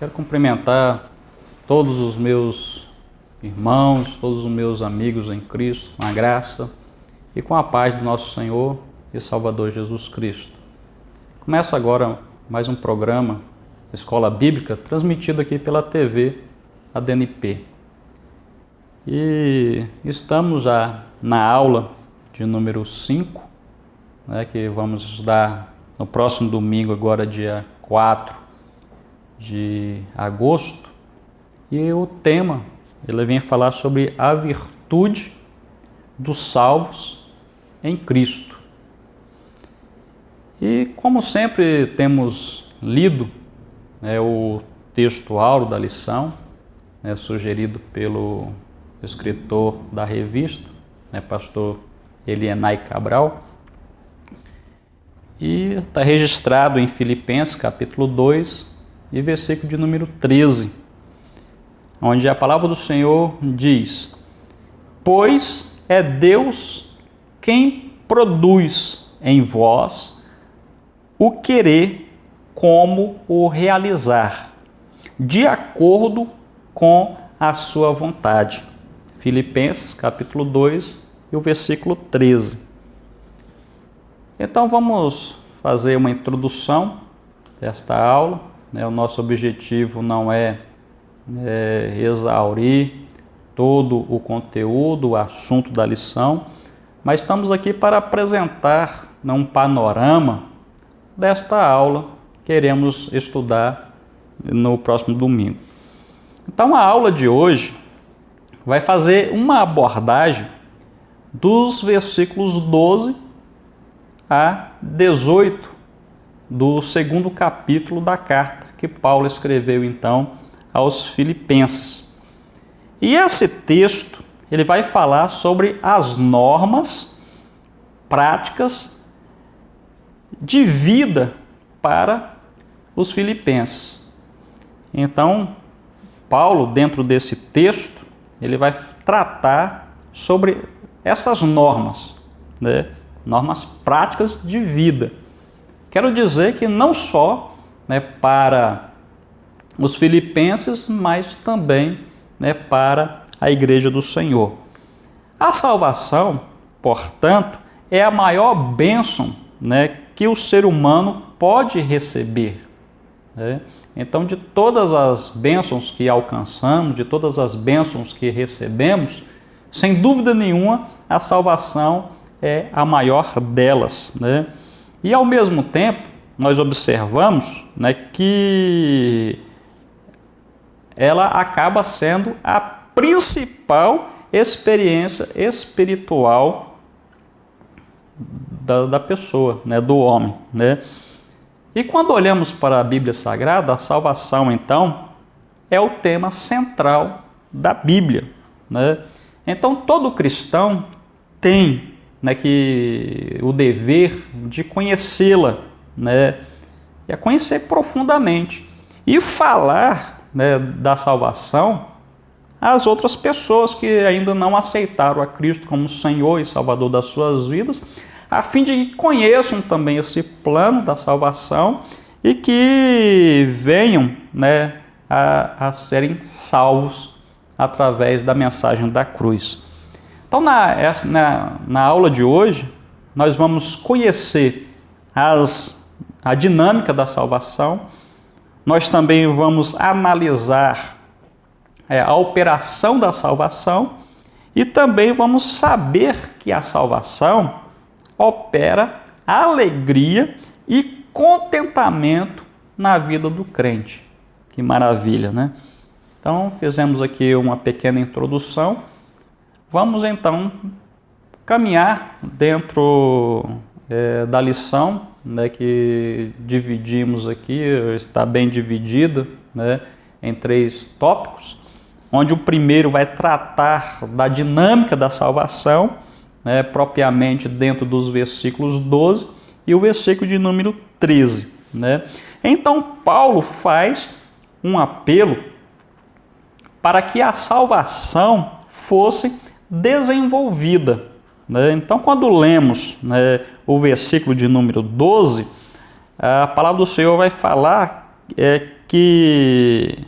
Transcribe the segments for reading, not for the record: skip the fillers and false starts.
Quero cumprimentar todos os meus irmãos, todos os meus amigos em Cristo, com a graça e com a paz do nosso Senhor e Salvador Jesus Cristo. Começa agora mais um programa, Escola Bíblica, transmitido aqui pela TV ADNP. E estamos já na aula de número 5, que vamos estudar no próximo domingo, agora dia 4 de agosto. E o tema, ele vem falar sobre a virtude dos salvos em Cristo. E como sempre temos lido o texto áureo da lição, sugerido pelo escritor da revista, pastor Elienay Cabral, e está registrado em Filipenses capítulo 2 e versículo de número 13, onde a palavra do Senhor diz: pois é Deus quem produz em vós o querer como o realizar, de acordo com a sua vontade. Filipenses capítulo 2 e o versículo 13. Então vamos fazer uma introdução desta aula. O nosso objetivo não é exaurir todo o conteúdo, o assunto da lição, mas estamos aqui para apresentar um panorama desta aula que queremos estudar no próximo domingo. Então a aula de hoje vai fazer uma abordagem dos versículos 12 a 18 do segundo capítulo da carta que Paulo escreveu então aos Filipenses. E esse texto, ele vai falar sobre as normas práticas de vida para os filipenses. Então, Paulo, dentro desse texto, ele vai tratar sobre essas normas, normas práticas de vida. Quero dizer que não só para os filipenses, mas também para a igreja do Senhor. A salvação, portanto, é a maior bênção que o ser humano pode receber. Então, de todas as bênçãos que alcançamos, de todas as bênçãos que recebemos, sem dúvida nenhuma, a salvação é a maior delas. E, ao mesmo tempo, nós observamos que ela acaba sendo a principal experiência espiritual da pessoa, do homem. E quando olhamos para a Bíblia Sagrada, a salvação, então, é o tema central da Bíblia. Então, todo cristão tem o dever de conhecê-la, e a conhecer profundamente, e falar da salvação às outras pessoas que ainda não aceitaram a Cristo como Senhor e Salvador das suas vidas, a fim de que conheçam também esse plano da salvação e que venham a serem salvos através da mensagem da cruz. Então, na aula de hoje, nós vamos conhecer a dinâmica da salvação. Nós também vamos analisar a operação da salvação e também vamos saber que a salvação opera alegria e contentamento na vida do crente. Que maravilha, né? Então, fizemos aqui uma pequena introdução. Vamos então caminhar dentro da lição, que dividimos aqui, está bem dividida em 3 tópicos, onde o primeiro vai tratar da dinâmica da salvação, propriamente dentro dos versículos 12 e o versículo de número 13. Então, Paulo faz um apelo para que a salvação fosse desenvolvida. Então, quando lemos o versículo de número 12, a palavra do Senhor vai falar que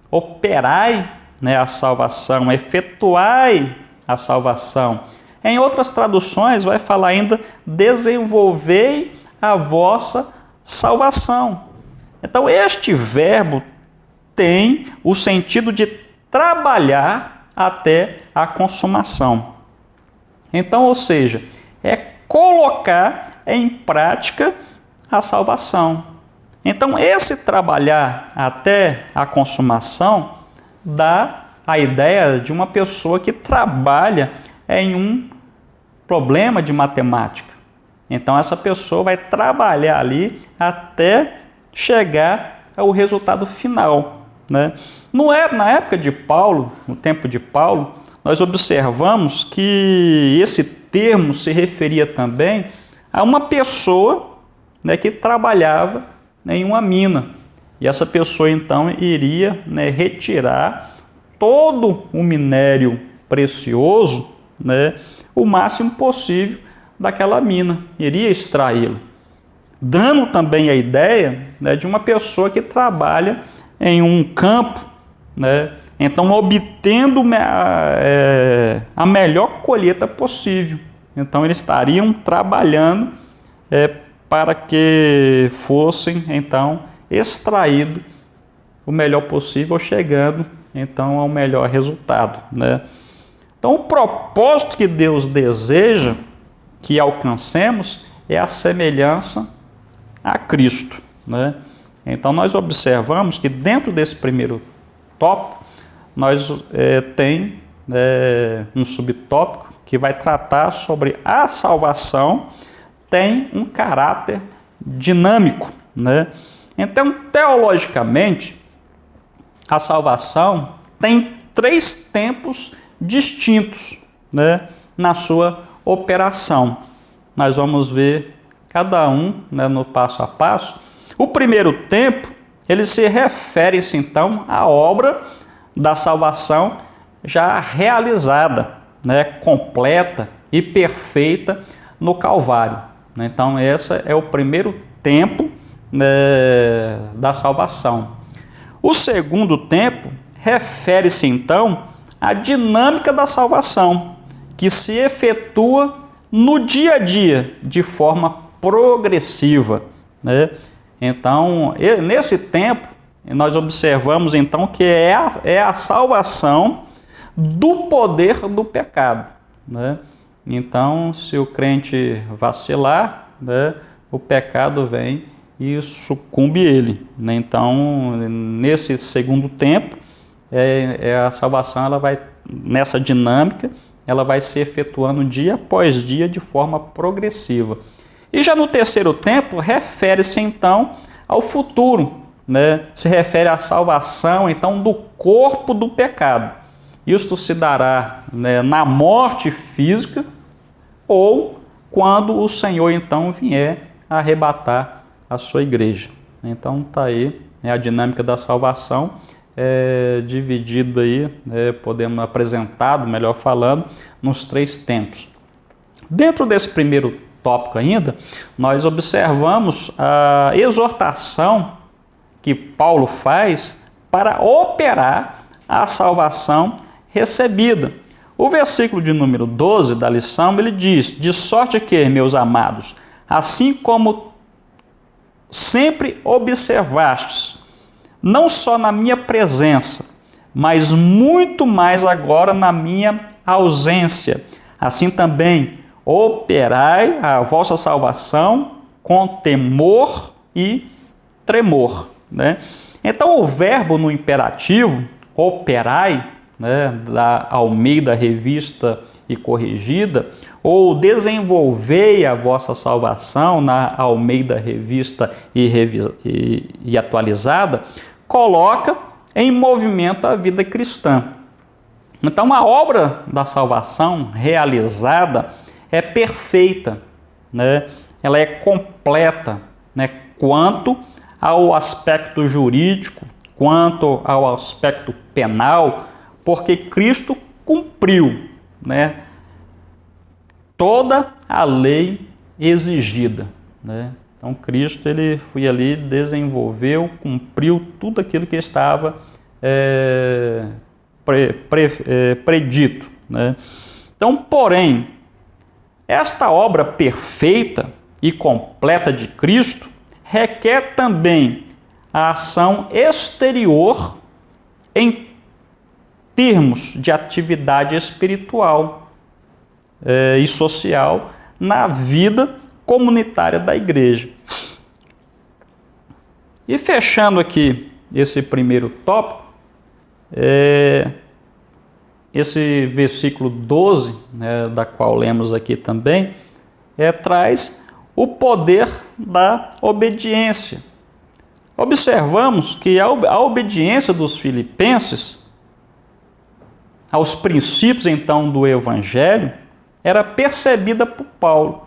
operai, né, a salvação, efetuai a salvação. Em outras traduções vai falar ainda, desenvolvei a vossa salvação. Então este verbo tem o sentido de trabalhar até a consumação. Então, ou seja, é colocar em prática a salvação. Então, esse trabalhar até a consumação dá a ideia de uma pessoa que trabalha em um problema de matemática. Então, essa pessoa vai trabalhar ali até chegar ao resultado final, né? Na época de Paulo, no tempo de Paulo, nós observamos que esse termo se referia também a uma pessoa, né, que trabalhava em uma mina. E essa pessoa então iria, né, retirar todo o minério precioso, né, o máximo possível daquela mina, iria extraí-lo. Dando também a ideia, né, de uma pessoa que trabalha em um campo, né, então obtendo a melhor colheita possível. Então eles estariam trabalhando para que fossem então extraído o melhor possível, chegando então ao melhor resultado, né? Então o propósito que Deus deseja que alcancemos é a semelhança a Cristo, né? Então nós observamos que dentro desse primeiro tópico nós tem um subtópico que vai tratar sobre a salvação, tem um caráter dinâmico, né? Então, teologicamente, a salvação tem 3 tempos distintos, né, na sua operação. Nós vamos ver cada um, né, no passo a passo. O primeiro tempo, ele se refere-se então à obra da salvação já realizada, né, completa e perfeita no Calvário. Então, esse é o primeiro tempo, né, da salvação. O segundo tempo refere-se então à dinâmica da salvação, que se efetua no dia a dia, de forma progressiva, né? Então, nesse tempo, nós observamos então que é a salvação do poder do pecado, né? Então, se o crente vacilar, né, o pecado vem e sucumbe ele, né? Então, nesse segundo tempo, a salvação, ela vai, nessa dinâmica, ela vai se efetuando dia após dia de forma progressiva. E já no terceiro tempo, refere-se então ao futuro, né? Se refere à salvação então do corpo do pecado. Isto se dará, né, na morte física ou quando o Senhor então vier arrebatar a sua igreja. Então está aí, né, a dinâmica da salvação, dividido aí, podemos apresentado, melhor falando, nos 3 tempos. Dentro desse primeiro tópico ainda, nós observamos a exortação que Paulo faz para operar a salvação recebida. O versículo de número 12 da lição, ele diz: de sorte que, meus amados, assim como sempre observastes, não só na minha presença, mas muito mais agora na minha ausência, assim também operai a vossa salvação com temor e tremor, né? Então o verbo no imperativo, operai, né, da Almeida Revista e Corrigida, ou desenvolvei a vossa salvação na Almeida Revista e Atualizada, coloca em movimento a vida cristã. Então a obra da salvação realizada é perfeita, né? Ela é completa, né, quanto ao aspecto jurídico, quanto ao aspecto penal, porque Cristo cumpriu, né, toda a lei exigida, né? Então Cristo ele foi ali, desenvolveu, cumpriu tudo aquilo que estava predito, né? Então, porém, esta obra perfeita e completa de Cristo requer também a ação exterior em termos de atividade espiritual e social na vida comunitária da igreja. E fechando aqui esse primeiro tópico, esse versículo 12, né, da qual lemos aqui também, traz o poder da obediência. Observamos que a obediência dos filipenses aos princípios, então, do Evangelho, era percebida por Paulo.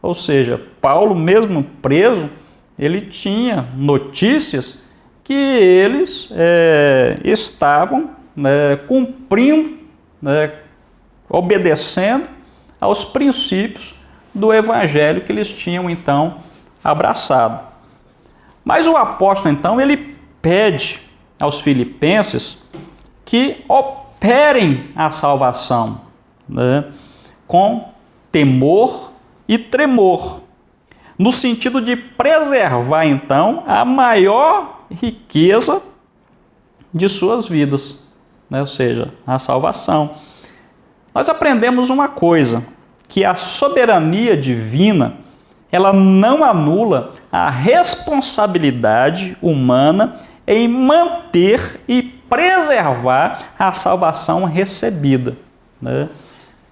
Ou seja, Paulo, mesmo preso, ele tinha notícias que eles estavam cumprindo, obedecendo aos princípios do Evangelho que eles tinham, então, abraçado. Mas o apóstolo, então, ele pede aos filipenses que operem a salvação, com temor e tremor, no sentido de preservar, então, a maior riqueza de suas vidas, ou seja, a salvação. Nós aprendemos uma coisa, que a soberania divina, ela não anula a responsabilidade humana em manter e preservar a salvação recebida,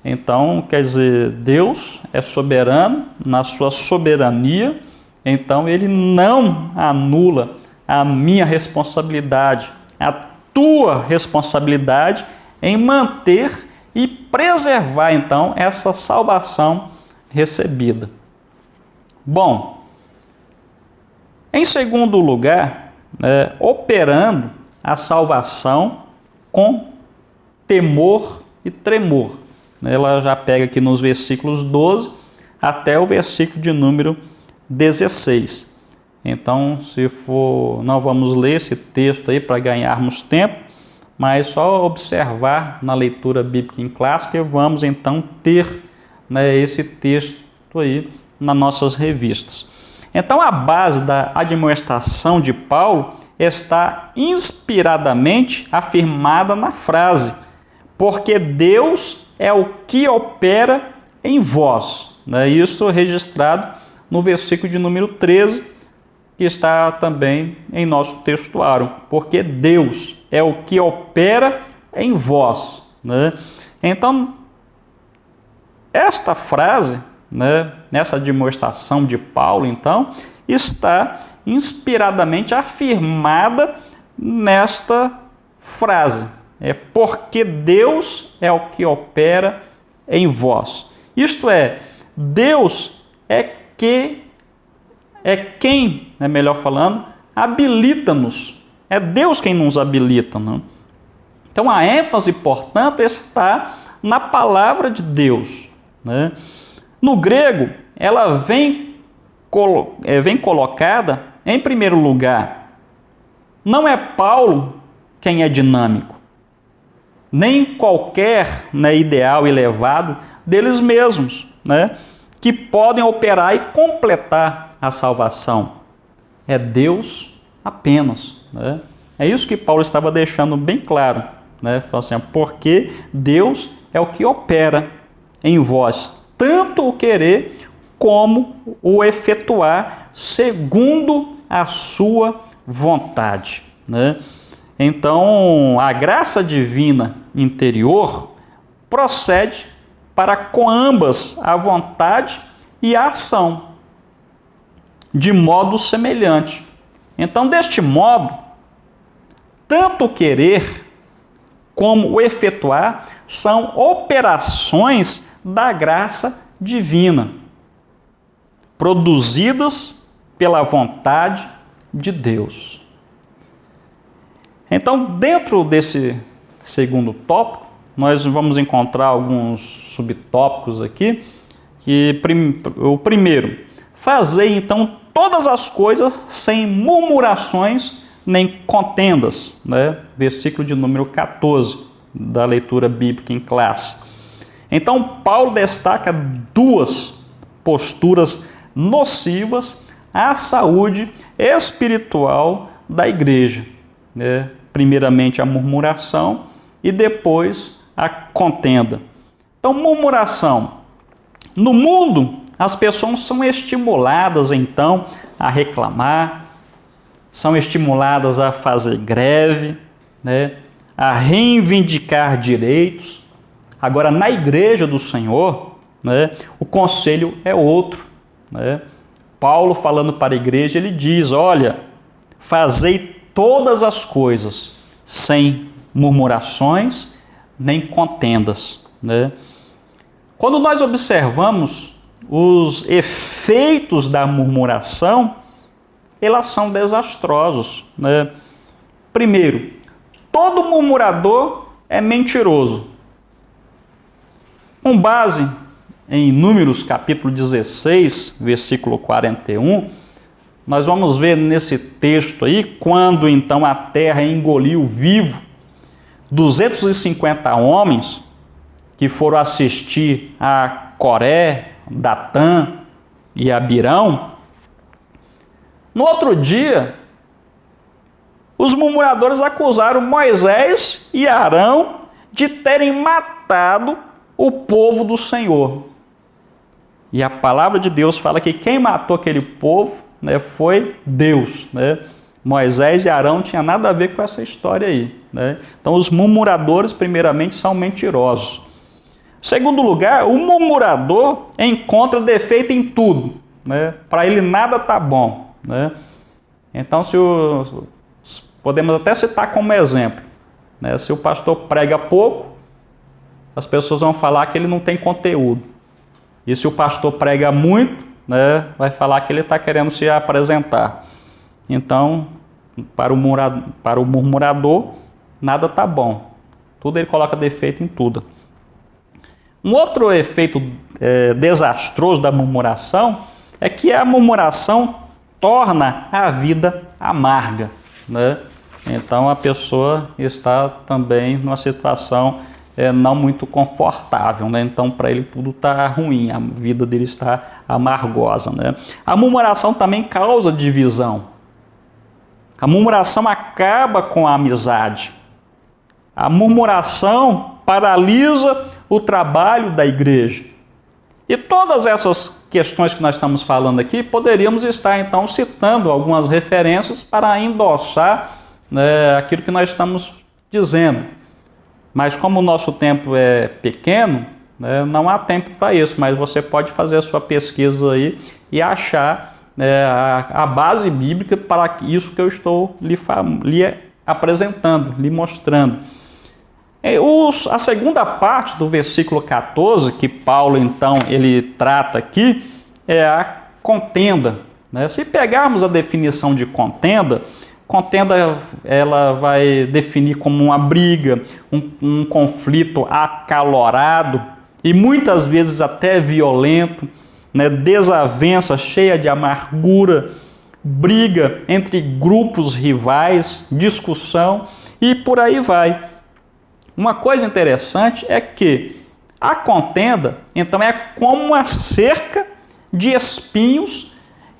Então, quer dizer, Deus é soberano na sua soberania, então ele não anula a minha responsabilidade, a tua responsabilidade em manter e preservar, então, essa salvação recebida. Bom, em segundo lugar, operando a salvação com temor e tremor. Ela já pega aqui nos versículos 12 até o versículo de número 16. Então, não vamos ler esse texto aí para ganharmos tempo, mas só observar na leitura bíblica em classe que vamos então ter esse texto aí nas nossas revistas. Então, a base da admoestação de Paulo está inspiradamente afirmada na frase: porque Deus é o que opera em vós. Isso registrado no versículo de número 13, que está também em nosso textuário. Porque Deus é o que opera em vós. Então, esta frase, nessa demonstração de Paulo, então, está inspiradamente afirmada nesta frase. Porque Deus é o que opera em vós. Isto é, Deus é quem, melhor falando, habilita-nos. É Deus quem nos habilita. Então a ênfase, portanto, está na palavra de Deus. No grego, ela vem colocada em primeiro lugar. Não é Paulo quem é dinâmico, nem qualquer ideal elevado deles mesmos, que podem operar e completar a salvação. É Deus apenas. É isso que Paulo estava deixando bem claro. Falou assim, porque Deus é o que opera em vós, tanto o querer como o efetuar segundo a sua vontade. Então, a graça divina interior procede para com ambas a vontade e a ação, de modo semelhante. Então, deste modo, tanto o querer como o efetuar são operações da graça divina, produzidas pela vontade de Deus. Então, dentro desse segundo tópico, nós vamos encontrar alguns subtópicos aqui. O primeiro, fazei então todas as coisas sem murmurações nem contendas, né? Versículo de número 14 da leitura bíblica em classe. Então, Paulo destaca duas posturas nocivas à saúde espiritual da igreja, né? Primeiramente a murmuração e depois a contenda. Então, murmuração. No mundo, as pessoas são estimuladas, então, a reclamar, são estimuladas a fazer greve, né? A reivindicar direitos. Agora, na igreja do Senhor, né, o conselho é outro, né? Paulo, falando para a igreja, ele diz, olha, fazei todas as coisas sem murmurações nem contendas, né? Quando nós observamos os efeitos da murmuração, elas são desastrosos, né? Primeiro, todo murmurador é mentiroso. Com base em Números capítulo 16, versículo 41, nós vamos ver nesse texto aí, quando então a terra engoliu vivo 250 homens que foram assistir a Coré, Datã e Abirão. No outro dia, os murmuradores acusaram Moisés e Arão de terem matado o povo do Senhor. E a palavra de Deus fala que quem matou aquele povo, né, foi Deus, né? Moisés e Arão não tinham nada a ver com essa história aí, né? Então os murmuradores primeiramente são mentirosos. Segundo lugar, o murmurador encontra defeito em tudo, né? Para ele nada está bom, né? Então podemos até citar como exemplo, né? Se o pastor prega pouco, as pessoas vão falar que ele não tem conteúdo. E se o pastor prega muito, né, vai falar que ele está querendo se apresentar. Então, para o murmurador, nada está bom. Tudo ele coloca defeito em tudo. Um outro efeito desastroso da murmuração é que a murmuração torna a vida amarga, né? Então, a pessoa está também numa situação não muito confortável, né? Então, para ele tudo está ruim, a vida dele está amargosa, né? A murmuração também causa divisão. A murmuração acaba com a amizade. A murmuração paralisa o trabalho da igreja. E todas essas questões que nós estamos falando aqui, poderíamos estar então citando algumas referências para endossar, né, aquilo que nós estamos dizendo. Mas como o nosso tempo é pequeno, né, não há tempo para isso, mas você pode fazer a sua pesquisa aí e achar a base bíblica para isso que eu estou lhe apresentando, lhe mostrando. A segunda parte do versículo 14, que Paulo então ele trata aqui, é a contenda, né? Se pegarmos a definição de contenda, ela vai definir como uma briga, um conflito acalorado e muitas vezes até violento, né? Desavença cheia de amargura, briga entre grupos rivais, discussão e por aí vai. Uma coisa interessante é que a contenda, então, é como uma cerca de espinhos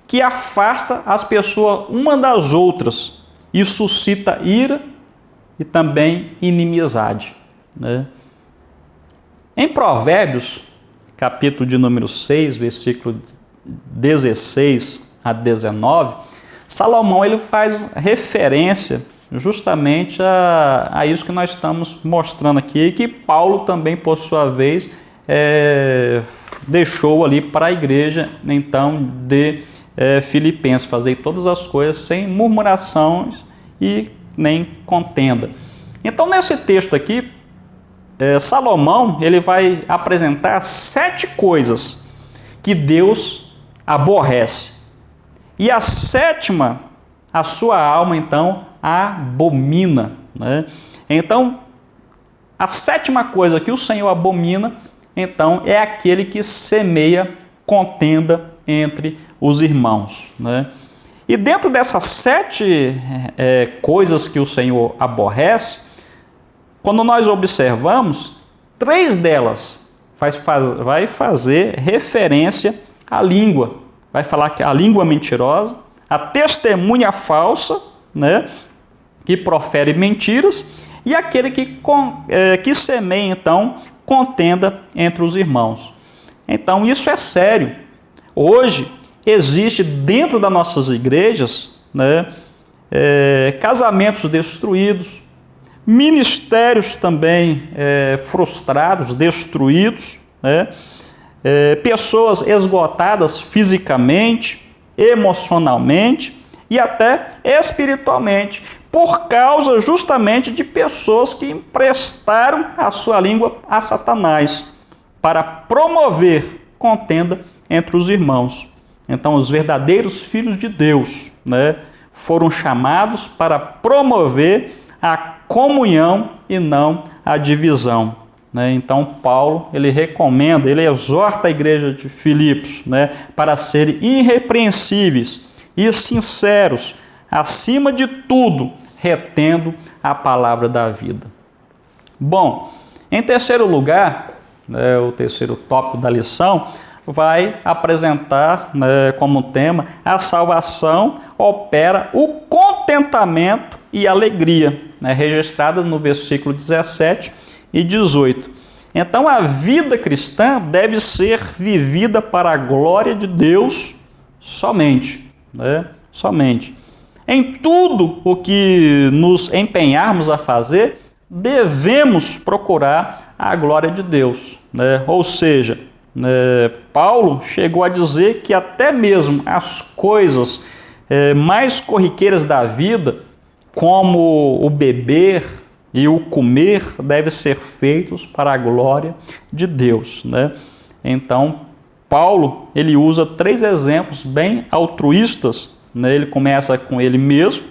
que afasta as pessoas uma das outras e suscita ira e também inimizade, né? Em Provérbios, capítulo de número 6, versículo 16 a 19, Salomão ele faz referência justamente a isso que nós estamos mostrando aqui, e que Paulo também, por sua vez, deixou ali para a igreja, então, de Filipenses, fazer todas as coisas sem murmurações e nem contenda. Então, nesse texto aqui, Salomão ele vai apresentar 7 coisas que Deus aborrece. E a sétima, a sua alma, então, abomina, né? Então, a sétima coisa que o Senhor abomina, então, é aquele que semeia contenda entre os irmãos, né? E dentro dessas 7 coisas que o Senhor aborrece, quando nós observamos, 3 delas vai fazer referência à língua. Vai falar que a língua mentirosa, a testemunha falsa, né, que profere mentiras, e aquele que semeia, então, contenda entre os irmãos. Então, isso é sério. Hoje, existe dentro das nossas igrejas, né, casamentos destruídos, ministérios também frustrados, destruídos, né, pessoas esgotadas fisicamente, emocionalmente e até espiritualmente, por causa justamente de pessoas que emprestaram a sua língua a Satanás para promover contenda entre os irmãos. Então, os verdadeiros filhos de Deus, né, foram chamados para promover a comunhão e não a divisão, né? Então, Paulo, ele recomenda, ele exorta a igreja de Filipos, né, para serem irrepreensíveis e sinceros, acima de tudo, retendo a palavra da vida. Bom, em terceiro lugar, né, o terceiro tópico da lição vai apresentar, né, como tema, a salvação opera o contentamento e alegria, né, registrada no versículo 17 e 18. Então, a vida cristã deve ser vivida para a glória de Deus somente, né? Somente. Em tudo o que nos empenharmos a fazer, devemos procurar a glória de Deus, né? Ou seja, Paulo chegou a dizer que até mesmo as coisas mais corriqueiras da vida, como o beber e o comer, devem ser feitos para a glória de Deus, né? Então, Paulo, ele usa 3 exemplos bem altruístas, né? Ele começa com ele mesmo,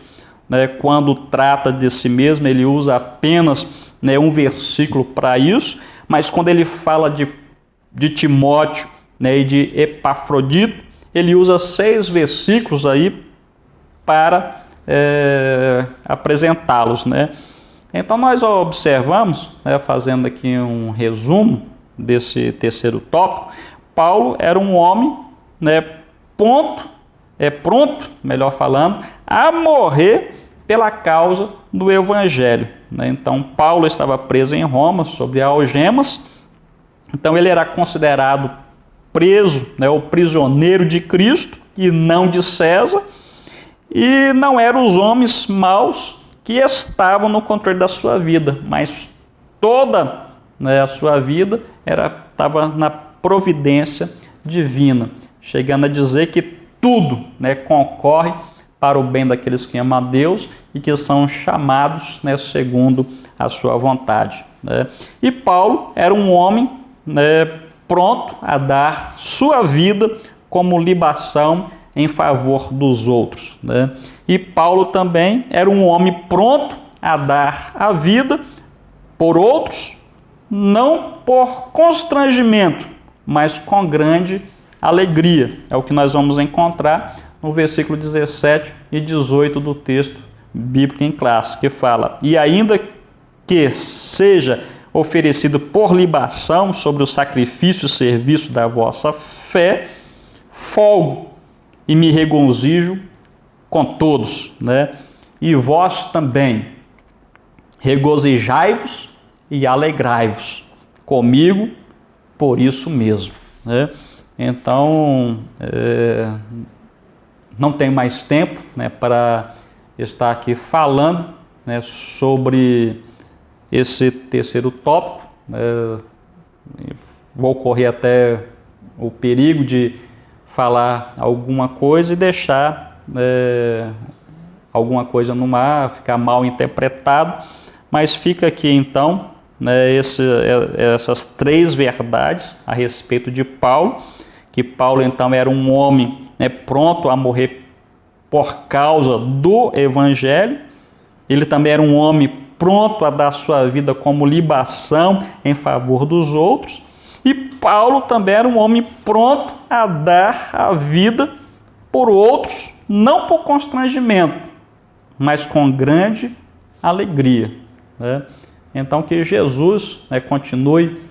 né? Quando trata de si mesmo, ele usa apenas, né, um versículo para isso, mas quando ele fala de Timóteo, né, e de Epafrodito, ele usa 6 versículos aí para apresentá-los, né? Então, nós observamos, né, fazendo aqui um resumo desse terceiro tópico, Paulo era um homem, né, pronto, melhor falando, a morrer pela causa do Evangelho, né? Então, Paulo estava preso em Roma, sob algemas. Então, ele era considerado preso, né, o prisioneiro de Cristo e não de César, e não eram os homens maus que estavam no controle da sua vida, mas toda, né, a sua vida estava na providência divina, chegando a dizer que tudo, né, concorre para o bem daqueles que amam a Deus e que são chamados, né, segundo a sua vontade, né? E Paulo era um homem, né, pronto a dar sua vida como libação em favor dos outros, né? E Paulo também era um homem pronto a dar a vida por outros, não por constrangimento, mas com grande alegria. É o que nós vamos encontrar no versículo 17 e 18 do texto bíblico em classe, que fala: e ainda que seja oferecido por libação sobre o sacrifício e serviço da vossa fé, folgo e me regozijo com todos, né? E vós também regozijai-vos e alegrai-vos comigo por isso mesmo, né? Então, não tem mais tempo, né, para estar aqui falando, né, sobre esse terceiro tópico. Vou correr até o perigo de falar alguma coisa e deixar alguma coisa no ar, ficar mal interpretado, mas fica aqui então, né, essas 3 verdades a respeito de Paulo, que Paulo então era um homem, né, pronto a morrer por causa do Evangelho. Ele também era um homem pronto a dar sua vida como libação em favor dos outros. E Paulo também era um homem pronto a dar a vida por outros, não por constrangimento, mas com grande alegria, né? Então que Jesus, né, continue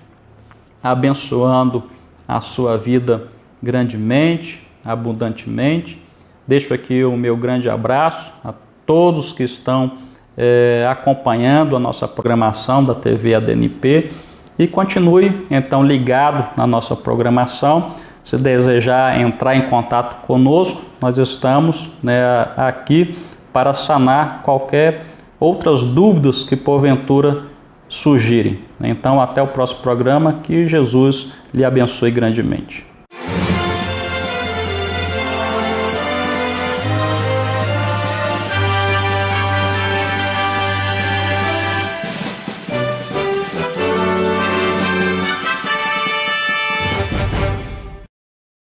abençoando a sua vida grandemente, abundantemente. Deixo aqui o meu grande abraço a todos que estão acompanhando a nossa programação da TV ADNP e continue então ligado na nossa programação. Se desejar entrar em contato conosco, nós estamos, né, aqui para sanar qualquer outras dúvidas que porventura surgirem. Então até o próximo programa, que Jesus lhe abençoe grandemente.